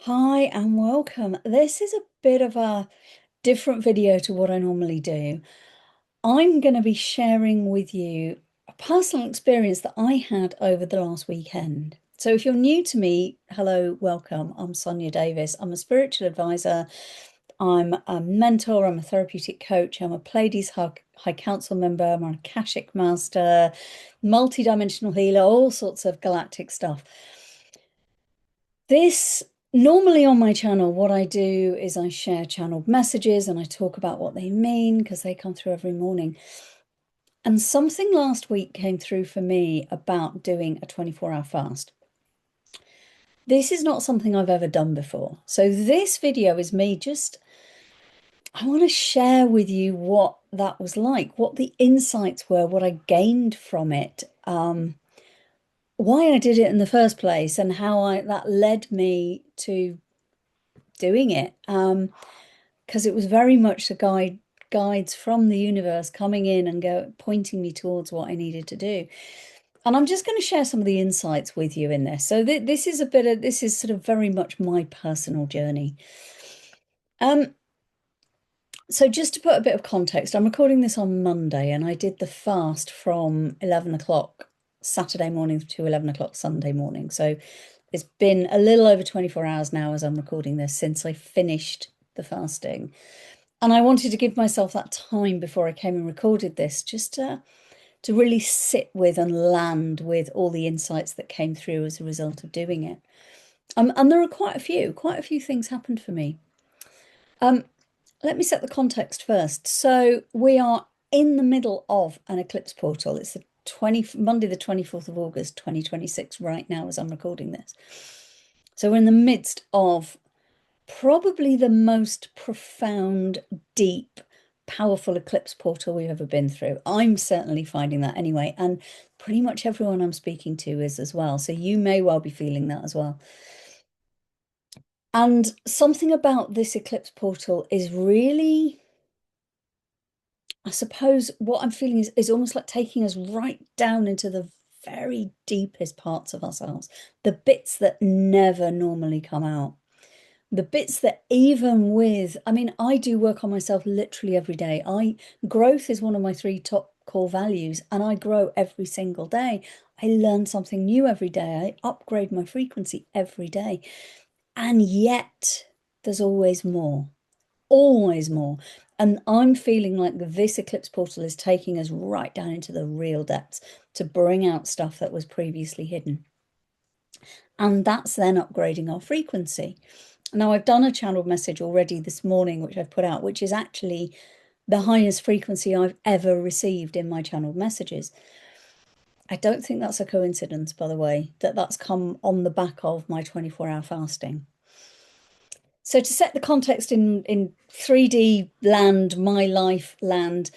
Hi and welcome. This is a bit of a different video to what I normally do. I'm going to be sharing with you a personal experience that I had over the last weekend. So if you're new to me, hello, welcome. I'm Sonia Davis. I'm a spiritual advisor. I'm a mentor. I'm a therapeutic coach. I'm a Pleiades High Council member. I'm an Akashic master, multi-dimensional healer, all sorts of galactic stuff. This normally on my channel, what I do is I share channeled messages and I talk about what they mean because they come through every morning. And something last week came through for me about doing a 24-hour fast. This is not something I've ever done before. So this video is me I want to share with you what that was like, what the insights were, what I gained from it, why I did it in the first place, and how that led me to doing it. Because it was very much the guides from the universe coming in and pointing me towards what I needed to do. And I'm just going to share some of the insights with you in this. So this is sort of very much my personal journey. Um, so just to put a bit of context, I'm recording this on Monday and I did the fast from 11 o'clock Saturday morning to 11 o'clock Sunday morning. So it's been a little over 24 hours now as I'm recording this since I finished the fasting. And I wanted to give myself that time before I came and recorded this, just to really sit with and land with all the insights that came through as a result of doing it. And there are quite a few things happened for me. Let me set the context first. So we are in the middle of an eclipse portal. It's the Monday, the 24th of August, 2026, right now as I'm recording this. So we're in the midst of probably the most profound, deep, powerful eclipse portal we've ever been through. I'm certainly finding that anyway, and pretty much everyone I'm speaking to is as well. So you may well be feeling that as well. And something about this eclipse portal is really, I suppose what I'm feeling is almost like taking us right down into the very deepest parts of ourselves, the bits that never normally come out. The bits that even with, I mean, I do work on myself literally every day. Growth is one of my three top core values, and I grow every single day. I learn something new every day. I upgrade my frequency every day. And yet there's always more, always more. And I'm feeling like this eclipse portal is taking us right down into the real depths to bring out stuff that was previously hidden. And that's then upgrading our frequency. Now, I've done a channeled message already this morning, which I've put out, which is actually the highest frequency I've ever received in my channeled messages. I don't think that's a coincidence, by the way, that that's come on the back of my 24-hour fasting. So to set the context in 3D land, my life land,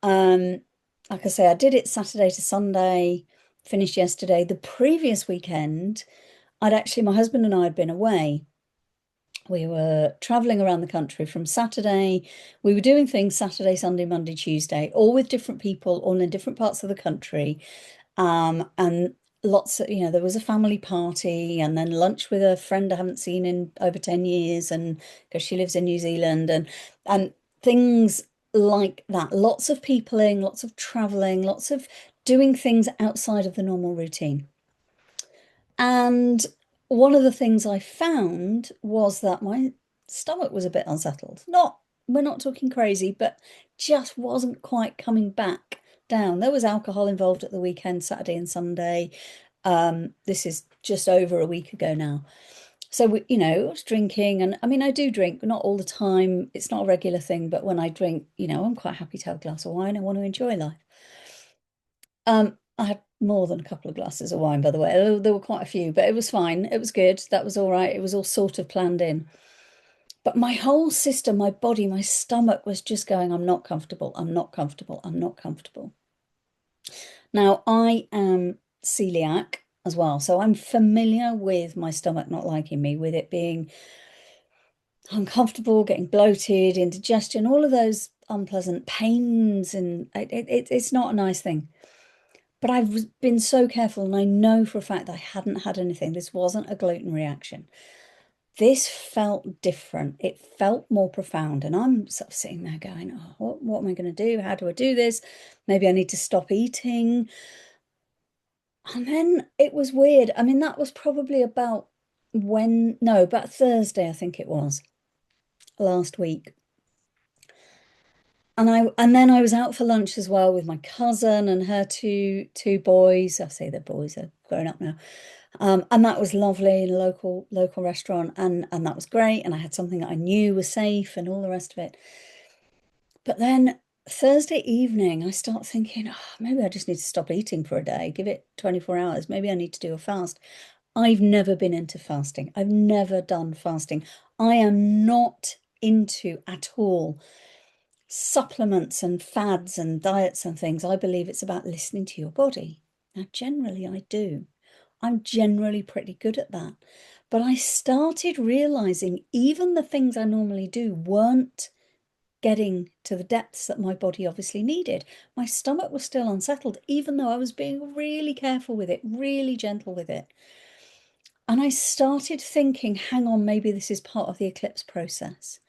like I say, I did it Saturday to Sunday, finished yesterday. The previous weekend, my husband and I had been away. We were traveling around the country from Saturday. We were doing things Saturday, Sunday, Monday, Tuesday, all with different people, all in different parts of the country. And lots of, there was a family party and then lunch with a friend I haven't seen in over 10 years, and because she lives in New Zealand, and things like that. Lots of peopling, lots of traveling, lots of doing things outside of the normal routine. And one of the things I found was that my stomach was a bit unsettled. We're not talking crazy, but just wasn't quite coming back down. There was alcohol involved at the weekend, Saturday and Sunday. This is just over a week ago now. So I was drinking, and I mean, I do drink, but not all the time. It's not a regular thing, but when I drink, I'm quite happy to have a glass of wine. I want to enjoy life. I had more than a couple of glasses of wine, by the way. There were quite a few, but it was fine. It was good. That was all right. It was all sort of planned in. But my whole system, my body, my stomach was just going, I'm not comfortable. I'm not comfortable. I'm not comfortable. Now, I am celiac as well. So I'm familiar with my stomach not liking me, with it being uncomfortable, getting bloated, indigestion, all of those unpleasant pains. And it's not a nice thing. But I've been so careful, and I know for a fact that I hadn't had anything. This wasn't a gluten reaction. this felt different. It felt more profound. And I'm sort of sitting there going, oh, what am I going to do? How do I do this? Maybe I need to stop eating. And then it was weird. I mean, that was probably about no, about Thursday, I think it was, last week. And then I was out for lunch as well with my cousin and her two boys. I say they're boys, they're grown up now. And that was lovely in a local restaurant, and that was great. And I had something that I knew was safe and all the rest of it. But then Thursday evening, I start thinking, oh, maybe I just need to stop eating for a day, give it 24 hours. Maybe I need to do a fast. I've never been into fasting. I've never done fasting. I am not into at all supplements and fads and diets and things. I believe it's about listening to your body. Now, generally, I do. I'm generally pretty good at that. But I started realizing even the things I normally do weren't getting to the depths that my body obviously needed. My stomach was still unsettled, even though I was being really careful with it, really gentle with it. And I started thinking, hang on, maybe this is part of the eclipse process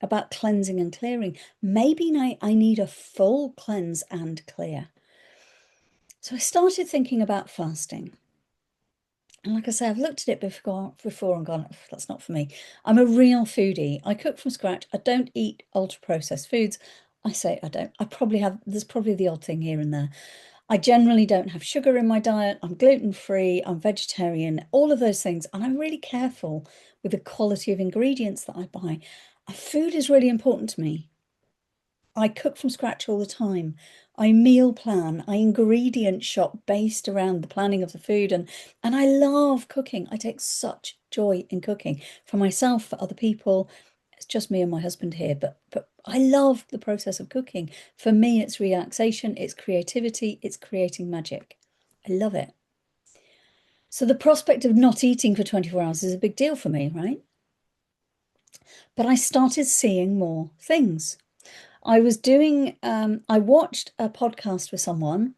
about cleansing and clearing. Maybe I need a full cleanse and clear. So I started thinking about fasting. And like I say, I've looked at it before and gone, that's not for me. I'm a real foodie. I cook from scratch. I don't eat ultra processed foods. I say I don't. There's probably the odd thing here and there. I generally don't have sugar in my diet. I'm gluten-free. I'm vegetarian, all of those things. And I'm really careful with the quality of ingredients that I buy. Food is really important to me. I cook from scratch all the time. I meal plan, I ingredient shop based around the planning of the food, and I love cooking. I take such joy in cooking for myself, for other people. It's just me and my husband here, but I love the process of cooking. For me, it's relaxation, it's creativity, it's creating magic. I love it. So the prospect of not eating for 24 hours is a big deal for me, right? But I started seeing more things. I watched a podcast with someone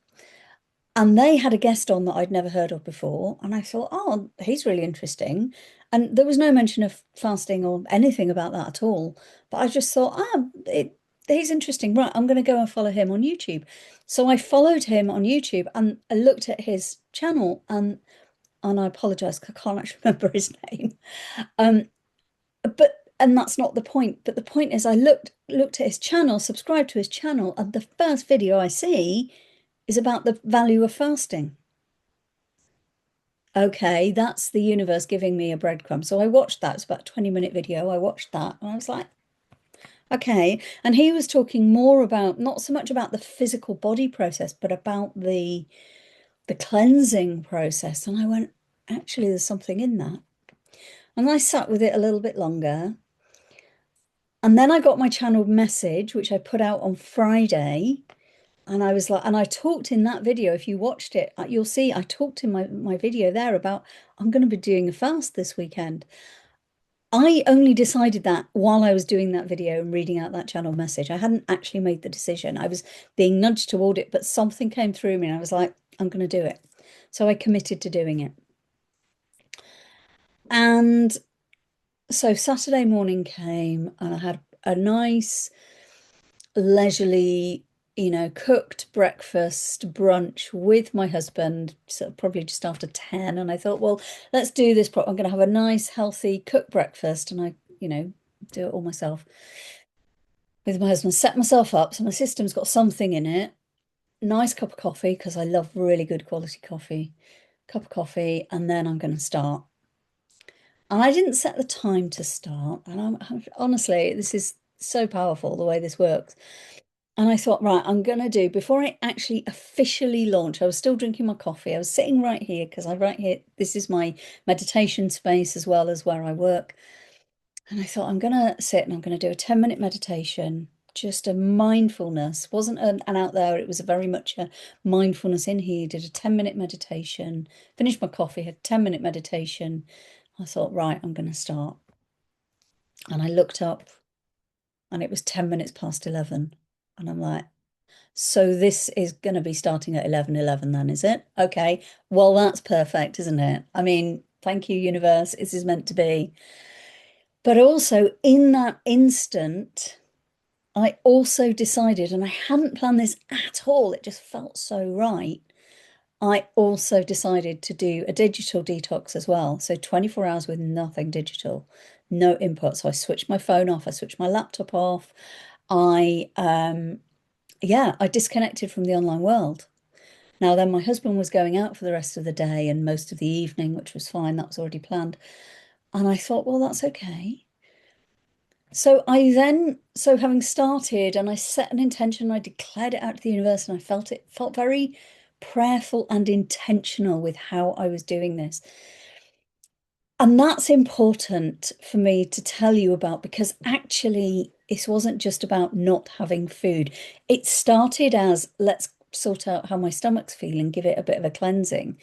and they had a guest on that I'd never heard of before. And I thought, oh, he's really interesting. And there was no mention of fasting or anything about that at all. But I just thought, he's interesting. Right, I'm going to go and follow him on YouTube. So I followed him on YouTube and I looked at his channel and I apologize, 'cause I can't actually remember his name. Um, and that's not the point. But the point is I looked at his channel, subscribed to his channel, and the first video I see is about the value of fasting. Okay, that's the universe giving me a breadcrumb. So I watched that. It's about a 20-minute video. I watched that and I was like, okay. And he was talking more about not so much about the physical body process, but about the cleansing process. And I went, actually, there's something in that. And I sat with it a little bit longer. And then I got my channel message, which I put out on Friday. And I was like, and I talked in that video, if you watched it, you'll see I talked in my video there about I'm going to be doing a fast this weekend. I only decided that while I was doing that video and reading out that channel message. I hadn't actually made the decision. I was being nudged toward it, but something came through me and I was like, I'm going to do it. So I committed to doing it. And so Saturday morning came and I had a nice leisurely, cooked breakfast brunch with my husband, so probably just after 10. And I thought, well, let's do this. I'm going to have a nice, healthy cooked breakfast. And I, do it all myself with my husband, set myself up. So my system's got something in it. Nice cup of coffee, because I love really good quality coffee. Cup of coffee. And then I'm going to start. And I didn't set the time to start. And honestly, this is so powerful the way this works. And I thought, right, I'm going to do, before I actually officially launch, I was still drinking my coffee. I was sitting right here because right here, this is my meditation space as well as where I work. And I thought, I'm going to sit and I'm going to do a 10-minute meditation, just a mindfulness. Wasn't an out there, it was very much a mindfulness in here. Did a 10-minute meditation, finished my coffee, had a 10-minute meditation. I thought, right, I'm going to start. And I looked up and it was 10 minutes past 11. And I'm like, so this is going to be starting at 11:11 then, is it? Okay. Well, that's perfect, isn't it? I mean, thank you, universe. This is meant to be. But also in that instant, I also decided, and I hadn't planned this at all, it just felt so right. I also decided to do a digital detox as well. So 24 hours with nothing digital, no input. So I switched my phone off, I switched my laptop off. Yeah, I disconnected from the online world. Now then my husband was going out for the rest of the day and most of the evening, which was fine, that was already planned. And I thought, well, that's okay. So having started and I set an intention, I declared it out to the universe and I felt very prayerful and intentional with how I was doing this. And that's important for me to tell you about because actually this wasn't just about not having food. It started as let's sort out how my stomach's feeling, give it a bit of a cleansing,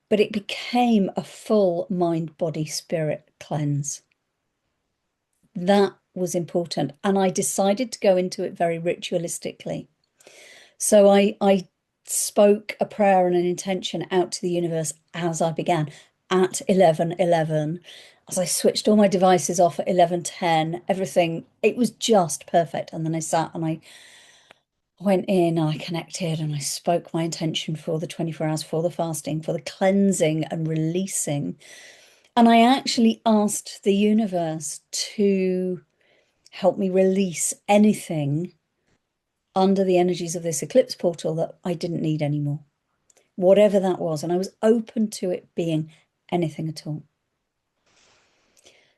but it became a full mind, body, spirit cleanse. That was important. And I decided to go into it very ritualistically. So I spoke a prayer and an intention out to the universe as I began at 11:11. As I switched all my devices off at 11:10, everything, it was just perfect. And then I sat and I went in, and I connected and I spoke my intention for the 24 hours, for the fasting, for the cleansing and releasing. And I actually asked the universe to help me release anything under the energies of this eclipse portal that I didn't need anymore, whatever that was. And I was open to it being anything at all.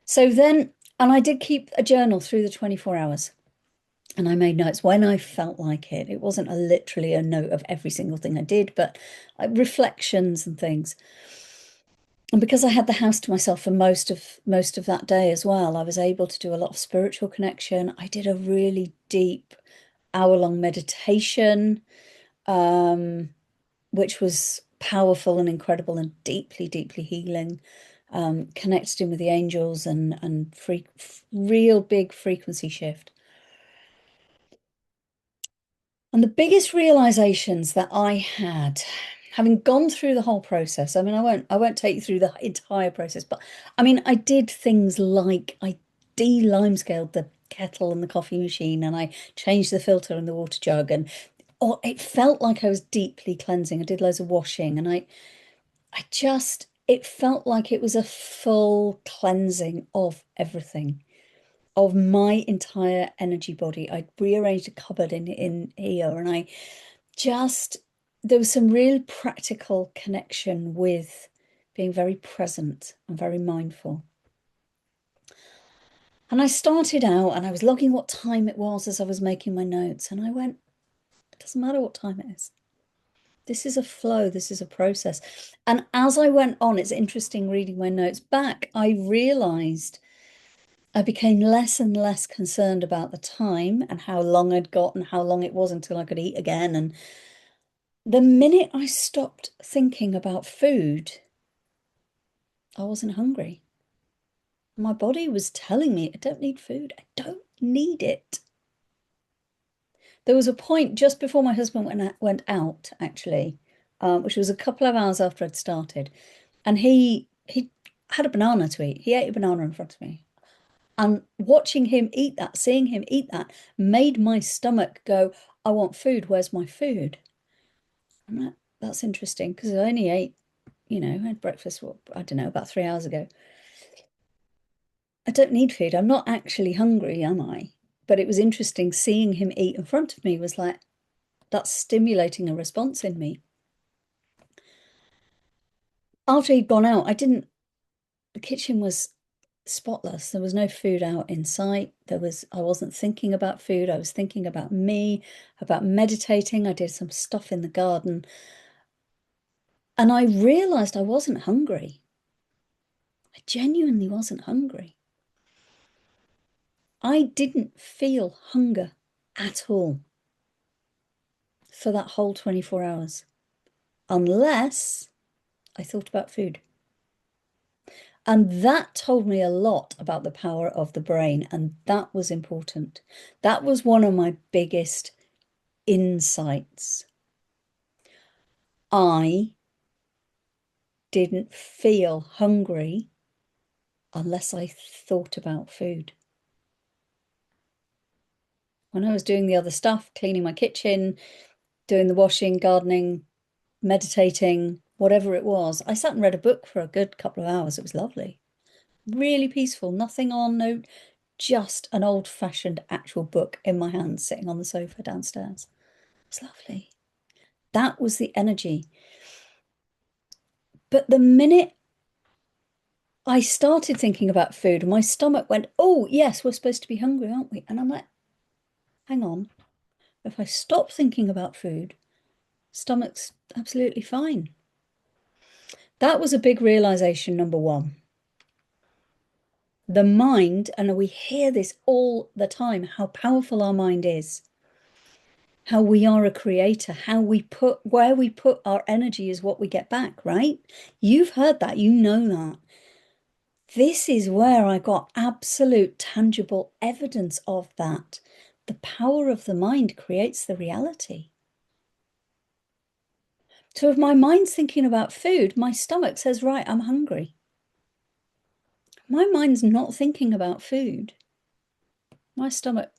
So then, and I did keep a journal through the 24 hours. And I made notes when I felt like it. It wasn't literally a note of every single thing I did, but reflections and things. And because I had the house to myself for most of that day as well, I was able to do a lot of spiritual connection. I did a really deep hour-long meditation, which was powerful and incredible and deeply, deeply healing. Connected in with the angels and real big frequency shift. And the biggest realizations that I had, having gone through the whole process, I mean, I won't take you through the entire process, but I mean, I did things like I de-limescaled the kettle and the coffee machine, and I changed the filter in the water jug, and it felt like I was deeply cleansing. I did loads of washing, and it felt like it was a full cleansing of everything, of my entire energy body. I'd rearranged a cupboard in here, and just there was some real practical connection with being very present and very mindful. And I started out and I was logging what time it was as I was making my notes, and I went, it doesn't matter what time it is. This is a flow, this is a process. And as I went on, it's interesting reading my notes back, I realized I became less and less concerned about the time and how long I'd got and how long it was until I could eat again. And the minute I stopped thinking about food, I wasn't hungry. My body was telling me, I don't need food. I don't need it. There was a point just before my husband went out, actually, which was a couple of hours after I'd started. And he had a banana to eat. He ate a banana in front of me. And watching him eat that, seeing him eat that, made my stomach go, I want food. Where's my food? And that's interesting because I only ate, I had breakfast, I don't know, about 3 hours ago. I don't need food. I'm not actually hungry, am I? But it was interesting seeing him eat in front of me was like, that's stimulating a response in me. After he'd gone out, the kitchen was spotless. There was no food out in sight. I wasn't thinking about food. I was thinking about me, about meditating. I did some stuff in the garden. And I realized I wasn't hungry. I genuinely wasn't hungry. I didn't feel hunger at all for that whole 24 hours, unless I thought about food. And that told me a lot about the power of the brain, and that was important. That was one of my biggest insights. I didn't feel hungry unless I thought about food. When I was doing the other stuff, cleaning my kitchen, doing the washing, gardening, meditating, whatever it was, I sat and read a book for a good couple of hours. It was lovely. Really peaceful, nothing on, no, just an old-fashioned actual book in my hand sitting on the sofa downstairs. It's lovely. That was the energy. But the minute I started thinking about food, my stomach went, oh, yes, we're supposed to be hungry, aren't we? And I'm like, hang on. If I stop thinking about food, stomach's absolutely fine. That was a big realization, number one. The mind, and we hear this all the time, how powerful our mind is, how we are a creator, where we put our energy is what we get back, right? You've heard that, you know that. This is where I got absolute tangible evidence of that. The power of the mind creates the reality. So if my mind's thinking about food, my stomach says, right, I'm hungry. My mind's not thinking about food. My stomach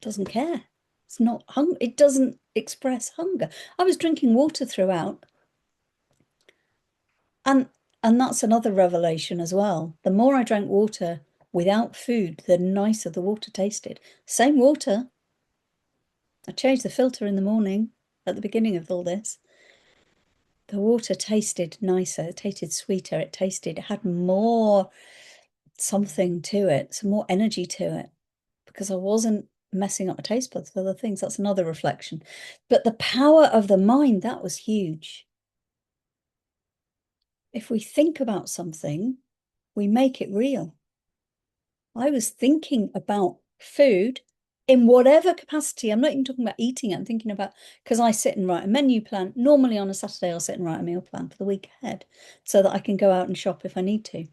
doesn't care. It's not hungry. It doesn't express hunger. I was drinking water throughout. And that's another revelation as well. The more I drank water without food, the nicer the water tasted. Same water. I changed the filter in the morning at the beginning of all this. The water tasted nicer. It tasted sweeter. It had more something to it, some more energy to it, because I wasn't messing up my taste buds with other things. That's another reflection. But the power of the mind, that was huge. If we think about something, we make it real. I was thinking about food in whatever capacity. I'm not even talking about eating it. I'm thinking about, because I sit and write a menu plan. Normally on a Saturday, I'll sit and write a meal plan for the week ahead so that I can go out and shop if I need to.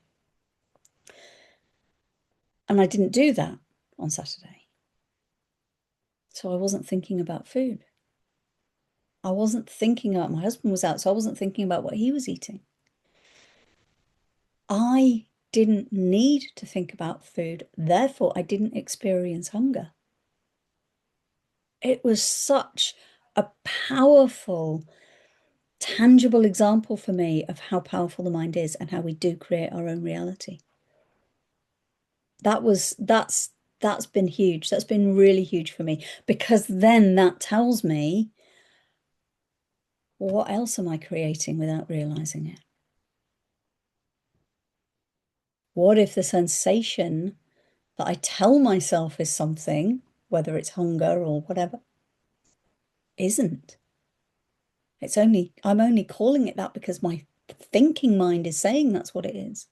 And I didn't do that on Saturday. So I wasn't thinking about food. I wasn't thinking about, my husband was out, so I wasn't thinking about what he was eating. I didn't need to think about food. Therefore, I didn't experience hunger. It was such a powerful, tangible example for me of how powerful the mind is and how we do create our own reality. That's been huge. That's been really huge for me, because then that tells me, what else am I creating without realizing it? What if the sensation that I tell myself is something, whether it's hunger or whatever, isn't? I'm only calling it that because my thinking mind is saying that's what it is.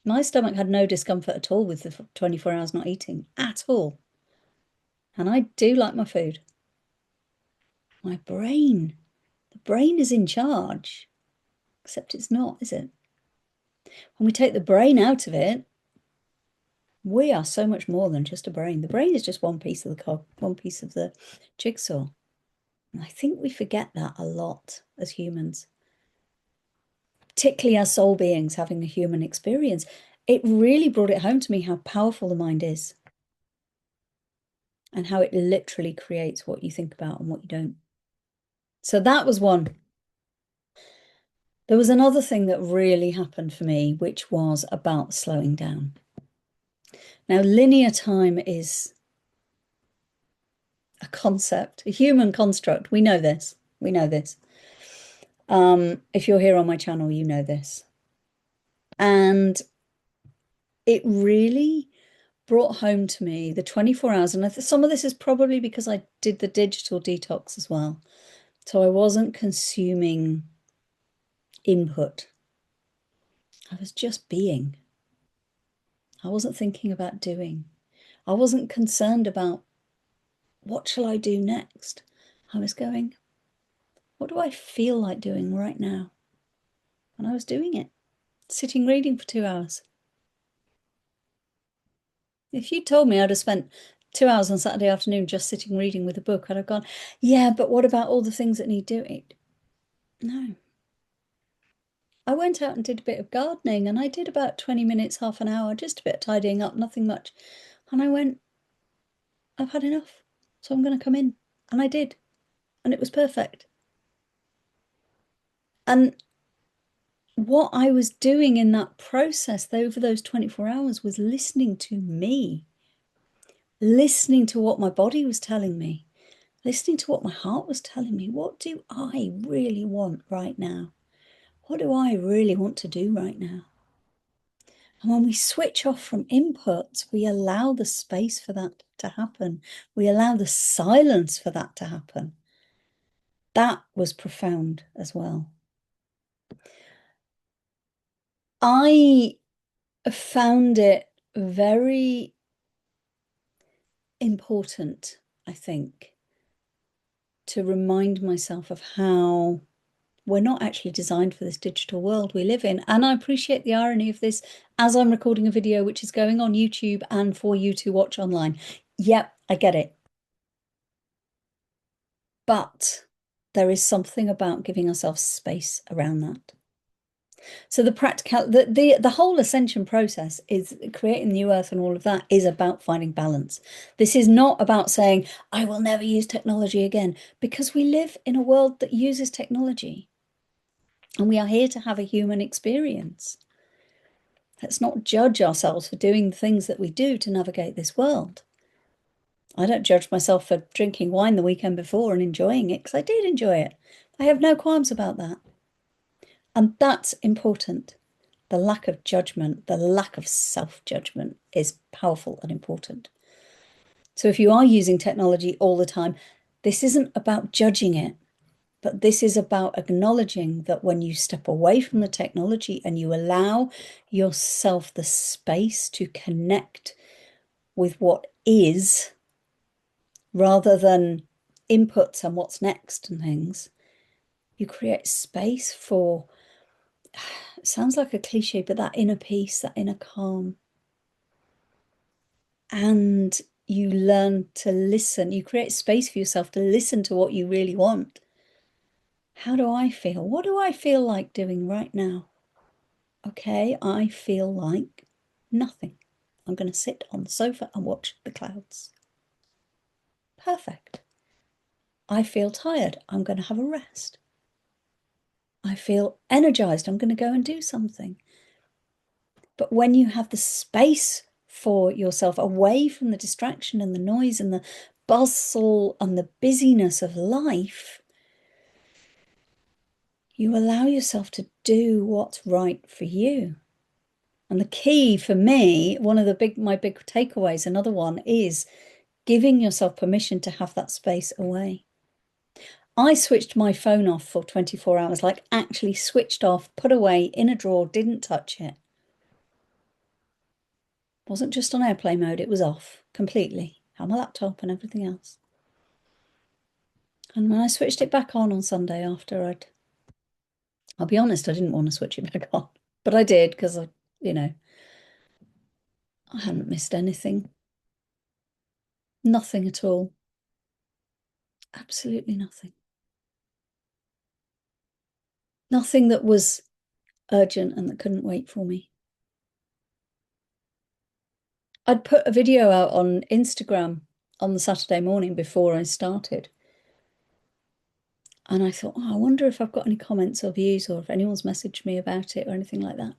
My stomach had no discomfort at all with the 24 hours not eating at all. And I do like my food. My brain, the brain is in charge, except it's not, is it? When we take the brain out of it, we are so much more than just a brain. The brain is just one piece of the cog, one piece of the jigsaw. And I think we forget that a lot as humans, particularly as soul beings having a human experience. It really brought it home to me how powerful the mind is and how it literally creates what you think about and what you don't. So that was one. There was another thing that really happened for me, which was about slowing down. Now, linear time is a concept, a human construct. We know this. We know this. If you're here on my channel, you know this. And it really brought home to me the 24 hours. And some of this is probably because I did the digital detox as well. So I wasn't consuming input. I was just being. I wasn't thinking about doing. I wasn't concerned about what shall I do next. I was going, what do I feel like doing right now? And I was doing it, sitting reading for 2 hours. If you told me I'd have spent 2 hours on Saturday afternoon just sitting reading with a book, I'd have gone, yeah, but what about all the things that need doing? No. I went out and did a bit of gardening and I did about 20 minutes, half an hour, just a bit of tidying up, nothing much. And I went, I've had enough. So I'm going to come in. And I did. And it was perfect. And what I was doing in that process over those 24 hours was listening to me, listening to what my body was telling me, listening to what my heart was telling me. What do I really want right now? What do I really want to do right now? And when we switch off from inputs, we allow the space for that to happen. We allow the silence for that to happen. That was profound as well. I found it very important, I think, to remind myself of how we're not actually designed for this digital world we live in. And I appreciate the irony of this as I'm recording a video which is going on YouTube and for you to watch online. Yep, I get it. But there is something about giving ourselves space around that. So the whole ascension process is creating the new earth and all of that is about finding balance. This is not about saying, I will never use technology again, because we live in a world that uses technology and we are here to have a human experience. Let's not judge ourselves for doing the things that we do to navigate this world. I don't judge myself for drinking wine the weekend before and enjoying it, because I did enjoy it. I have no qualms about that. And that's important. The lack of judgment, the lack of self-judgment is powerful and important. So if you are using technology all the time, this isn't about judging it, but this is about acknowledging that when you step away from the technology and you allow yourself the space to connect with what is, rather than inputs and what's next and things, you create space for, it sounds like a cliche, but that inner peace, that inner calm. And you learn to listen. You create space for yourself to listen to what you really want. How do I feel? What do I feel like doing right now? Okay, I feel like nothing. I'm going to sit on the sofa and watch the clouds. Perfect. I feel tired. I'm going to have a rest. I feel energized. I'm going to go and do something. But when you have the space for yourself away from the distraction and the noise and the bustle and the busyness of life, you allow yourself to do what's right for you. And the key for me, one of my big takeaways, another one, is giving yourself permission to have that space away. I switched my phone off for 24 hours, like actually switched off, put away in a drawer, didn't touch it. Wasn't just on airplane mode, it was off completely. Had my laptop and everything else. And when I switched it back on Sunday after I'll be honest, I didn't want to switch it back on, but I did because I hadn't missed anything. Nothing at all. Absolutely nothing. Nothing that was urgent and that couldn't wait for me. I'd put a video out on Instagram on the Saturday morning before I started. And I thought, I wonder if I've got any comments or views or if anyone's messaged me about it or anything like that.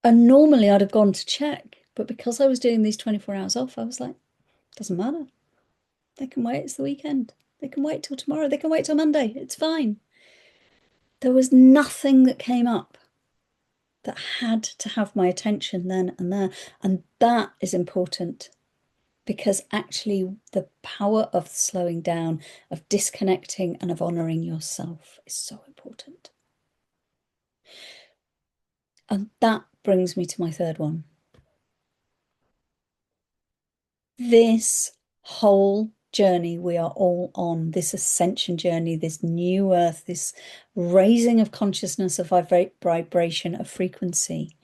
And normally I'd have gone to check, but because I was doing these 24 hours off, I was like, doesn't matter. They can wait. It's the weekend. They can wait till tomorrow. They can wait till Monday. It's fine. There was nothing that came up that had to have my attention then and there. And that is important because actually the power of slowing down, of disconnecting and of honoring yourself is so important. And that brings me to my third one. This whole journey we are all on, this ascension journey, this new earth, this raising of consciousness, of vibration, of frequency,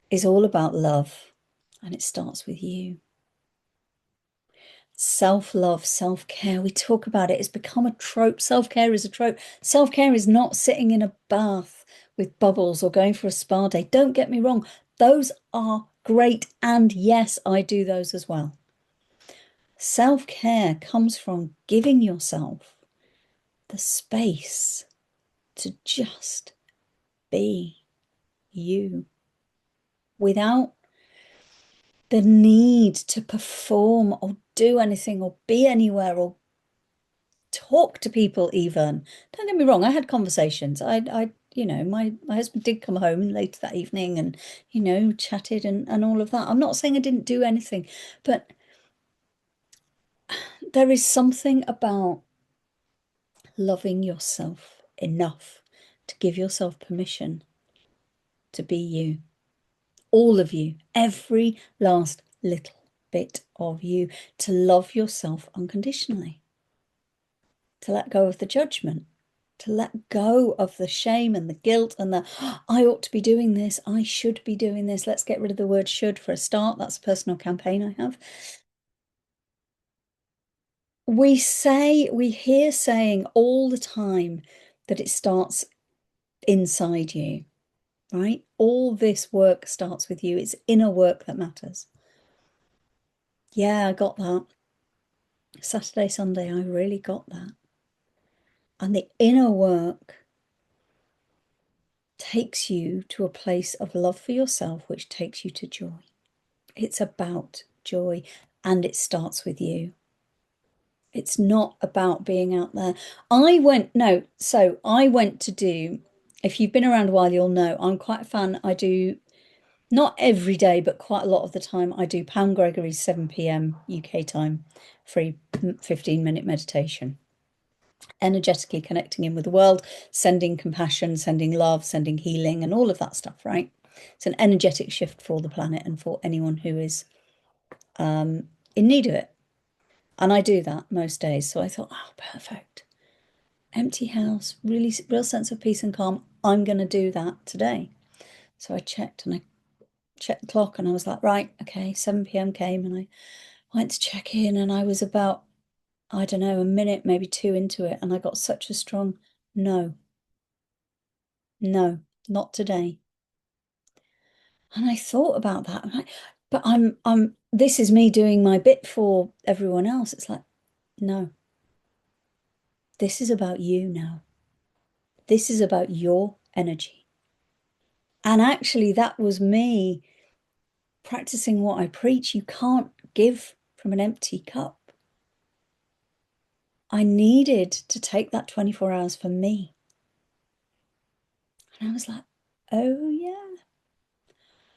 is all about love. And it starts with you. Self-love, self-care. We talk about it. It's become a trope. Self-care is a trope. Self-care is not sitting in a bath with bubbles or going for a spa day. Don't get me wrong. Those are great. And yes, I do those as well. Self-care comes from giving yourself the space to just be you without the need to perform or do anything or be anywhere or talk to people even. Don't get me wrong, I had conversations. My husband did come home later that evening and, chatted and all of that. I'm not saying I didn't do anything, but there is something about loving yourself enough to give yourself permission to be you. All of you, every last little bit of you, to love yourself unconditionally, to let go of the judgment, to let go of the shame and the guilt and the I ought to be doing this, I should be doing this. Let's get rid of the word should for a start. That's a personal campaign I have. We hear saying all the time that it starts inside you, right? All this work starts with you. It's inner work that matters. Yeah, I got that. Saturday, Sunday, I really got that. And the inner work takes you to a place of love for yourself, which takes you to joy. It's about joy, and it starts with you. It's not about being out there. I went to do, if you've been around a while, you'll know I'm quite a fan. I do, not every day, but quite a lot of the time, I do Pam Gregory's 7 p.m. UK time, free 15-minute meditation, energetically connecting in with the world, sending compassion, sending love, sending healing, and all of that stuff, right? It's an energetic shift for the planet and for anyone who is in need of it. And I do that most days. So I thought, oh, perfect. Empty house, really real sense of peace and calm. I'm going to do that today. So I checked and I checked the clock and I was like, right, okay, 7 p.m. came and I went to check in and I was about, I don't know, a minute, maybe two into it. And I got such a strong no, no, not today. And I thought about that. But this is me doing my bit for everyone else. It's like, no, this is about you now. This is about your energy. And actually, that was me practicing what I preach. You can't give from an empty cup. I needed to take that 24 hours for me. And I was like, oh, yeah.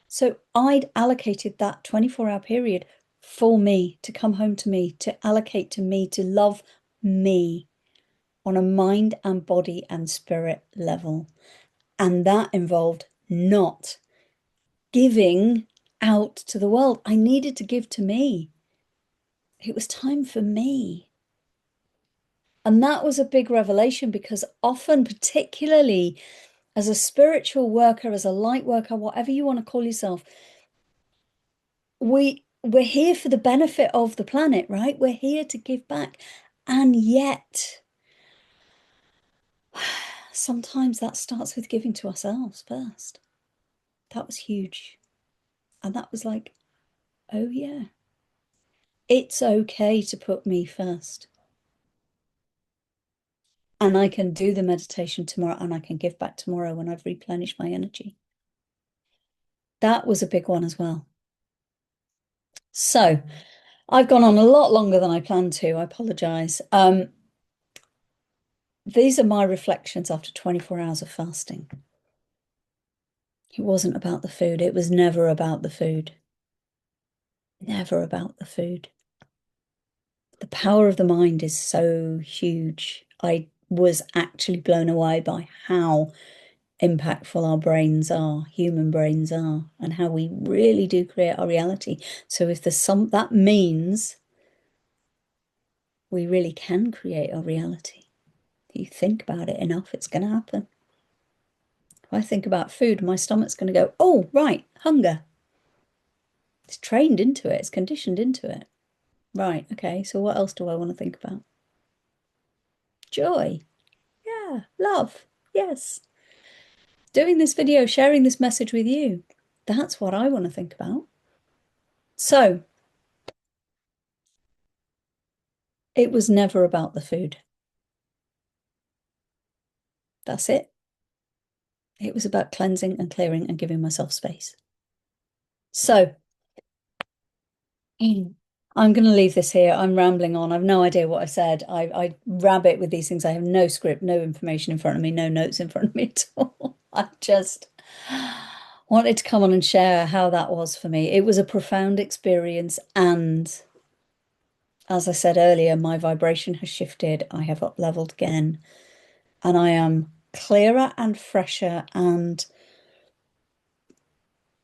So I'd allocated that 24-hour period for me, to come home to me, to allocate to me, to love me on a mind and body and spirit level. And that involved not giving out to the world. I needed to give to me. It was time for me. And that was a big revelation, because often, particularly as a spiritual worker, as a light worker, whatever you want to call yourself, we're here for the benefit of the planet, right? We're here to give back. And yet, sometimes that starts with giving to ourselves first. That was huge. And that was like, oh yeah, it's okay to put me first. And I can do the meditation tomorrow and I can give back tomorrow when I've replenished my energy. That was a big one as well. So I've gone on a lot longer than I planned to. I apologize. These are my reflections after 24 hours of fasting. It wasn't about the food. It was never about the food. Never about the food. The power of the mind is so huge. I was actually blown away by how impactful our brains are, human brains are, and how we really do create our reality. So if there's that means we really can create our reality. If you think about it enough, it's going to happen. If I think about food, my stomach's going to go, oh, right, hunger. It's trained into it, it's conditioned into it. Right. Okay. So what else do I want to think about? Joy. Yeah. Love. Yes. Doing this video, sharing this message with you. That's what I want to think about. So it was never about the food. That's it. It was about cleansing and clearing and giving myself space. So I'm going to leave this here. I'm rambling on. I've no idea what I said. I rabbit with these things. I have no script, no information in front of me, no notes in front of me at all. I just wanted to come on and share how that was for me. It was a profound experience. And as I said earlier, my vibration has shifted. I have up leveled again, and I am clearer and fresher. And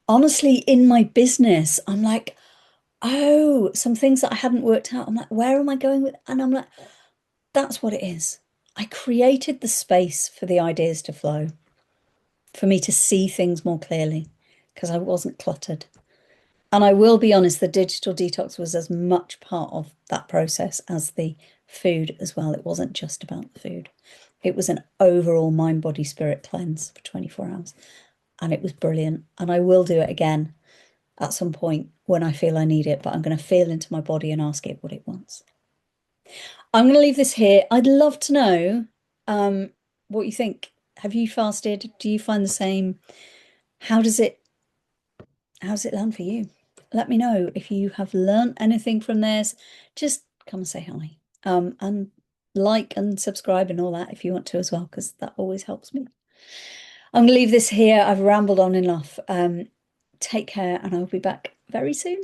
honestly, in my business, I'm like, oh, some things that I hadn't worked out. I'm like, where am I going with? And I'm like, that's what it is. I created the space for the ideas to flow, for me to see things more clearly, because I wasn't cluttered. And I will be honest, the digital detox was as much part of that process as the food as well. It wasn't just about the food. It was an overall mind, body, spirit cleanse for 24 hours. And it was brilliant. And I will do it again at some point when I feel I need it, but I'm going to feel into my body and ask it what it wants. I'm going to leave this here. I'd love to know what you think. Have you fasted? Do you find the same? How does it land for you? Let me know if you have learned anything from this. Just come and say hi. And like and subscribe and all that if you want to as well, because that always helps me. I'm going to leave this here. I've rambled on enough. Take care, and I'll be back very soon.